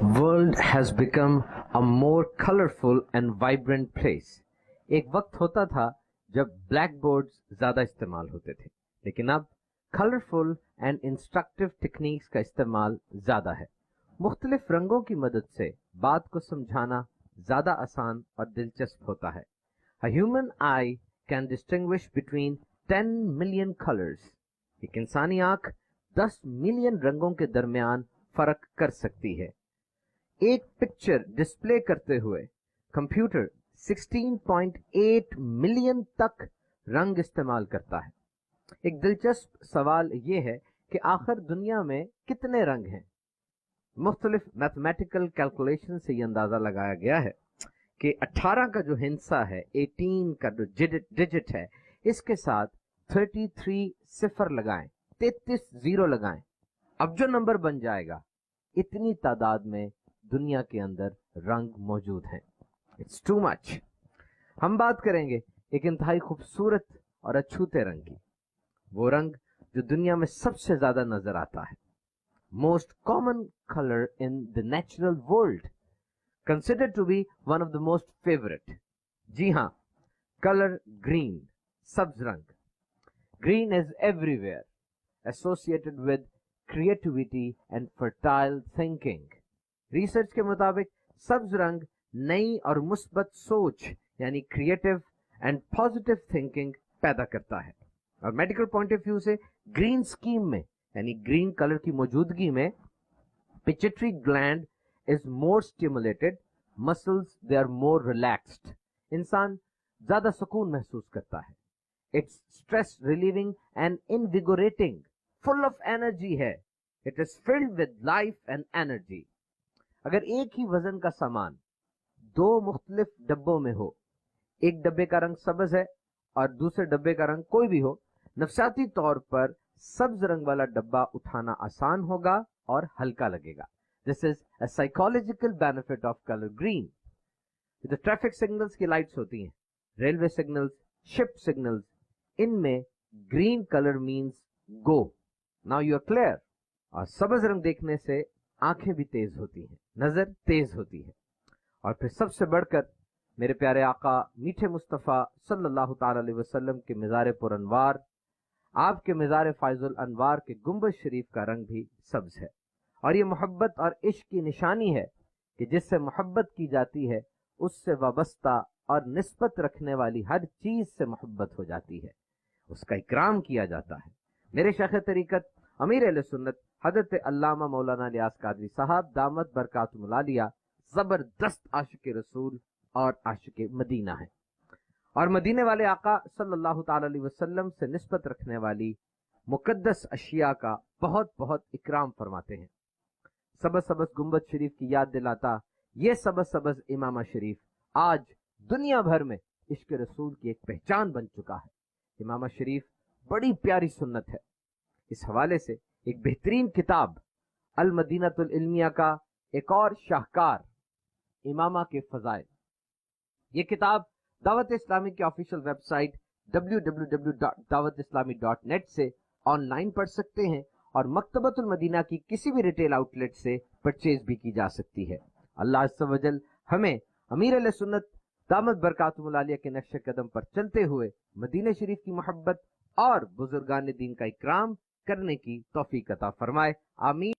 world has become a more colorful and vibrant place. ایک وقت ہوتا تھا جب بلیک بورڈز زیادہ استعمال ہوتے تھے، لیکن اب کلرفل اینڈ انسٹرکٹیو ٹیکنیکس کا استعمال زیادہ ہے. مختلف رنگوں کی مدد سے بات کو سمجھانا زیادہ آسان اور دلچسپ ہوتا ہے. A human eye can distinguish between 10 million colors. ایک انسانی آنکھ 10 ملین رنگوں کے درمیان فرق کر سکتی ہے. ایک پکچر ڈسپلے کرتے ہوئے کمپیوٹر 16.8 ملین تک رنگ استعمال کرتا ہے. ایک دلچسپ سوال یہ ہے کہ آخر دنیا میں کتنے رنگ ہیں؟ مختلف میتھمیٹیکل کیلکولیشن سے یہ اندازہ لگایا گیا ہے کہ 18 کا جو ہندسہ ہے، 18 کا جو ڈیجٹ ہے، اس کے ساتھ 33 صفر لگائیں، 33 زیرو لگائیں، اب جو نمبر بن جائے گا اتنی تعداد میں دنیا کے اندر رنگ موجود ہیں. It's too much. ہم بات کریں گے ایک انتہائی خوبصورت اور اچھوتے رنگ کی، وہ رنگ جو دنیا میں سب سے زیادہ نظر آتا ہے. Most common colour in the natural world, considered to be one of the most favorite. جی ہاں، کلر گرین، سبز رنگ. Green is everywhere, associated with creativity and fertile thinking. Research کے مطابق سبز رنگ نئی اور مثبت سوچ یعنی کریٹو اینڈ پازیٹیو تھنکنگ پیدا کرتا ہے. اور میڈیکل پوائنٹ آف ویو سے گرین اسکیم میں یعنی گرین کلر کی موجودگی میں پچیٹری gland is more stimulated, muscles they are more relaxed. انسان زیادہ سکون محسوس کرتا ہے. It's stress relieving and invigorating, full of energy ہے. It is filled with life and energy. اگر ایک ہی وزن کا سامان دو مختلف ڈبوں میں ہو، ایک ڈبے کا رنگ سبز ہے اور دوسرے ڈبے کا رنگ کوئی بھی ہو، نفسیاتی طور پر سبز رنگ والا ڈبہ اٹھانا آسان ہوگا اور ہلکا لگے گا. This is a psychological benefit of color green. جو ٹریفک سگنلز کی لائٹس ہوتی ہیں، ریلوے سگنلز، شپ سگنلز، ان میں green colour means go. Now you are clear. اور سبز رنگ دیکھنے سے آنکھیں بھی تیز ہوتی ہیں، نظر تیز ہوتی ہے. اور پھر سب سے بڑھ کر میرے پیارے آقا میٹھے مصطفیٰ صلی اللہ تعالی علیہ وسلم کے مزار پر انوار، آپ کے مزار فائز الانوار کے گنبد شریف کا رنگ بھی سبز ہے. اور یہ محبت اور عشق کی نشانی ہے کہ جس سے محبت کی جاتی ہے اس سے وابستہ اور نسبت رکھنے والی ہر چیز سے محبت ہو جاتی ہے، اس کا اکرام کیا جاتا ہے. میرے شیخ طریقت امیر اہل سنت حضرت علامہ مولانا الیاس قادری صاحب دامت برکاتہم العالیہ زبردست عاشق رسول اور عاشق مدینہ ہیں، اور مدینے والے آقا صلی اللہ تعالی علیہ وسلم سے نسبت رکھنے والی مقدس اشیاء کا بہت بہت اکرام فرماتے ہیں. سبز سبز گنبد شریف کی یاد دلاتا یہ سبز سبز امامہ شریف آج دنیا بھر میں عشق رسول کی ایک پہچان بن چکا ہے. امامہ شریف بڑی پیاری سنت ہے. اس حوالے سے ایک بہترین کتاب المدینۃ العلمیہ کا ایک اور شاہکار امامہ کے فضائل، یہ کتاب دعوت اسلامی کی آفیشیل ویب سائٹ www.dawatIslami.net سے آن لائن پڑھ سکتے ہیں، اور مکتبۃ المدینہ کی کسی بھی ریٹیل آؤٹ لیٹ سے پرچیز بھی کی جا سکتی ہے. اللہ عز و جل ہمیں امیر علیہ سنت دامت برکاتہم العالیہ کے نقش قدم پر چلتے ہوئے مدینہ شریف کی محبت اور بزرگان دین کا اکرام کرنے کی توفیق عطا فرمائے. آمین.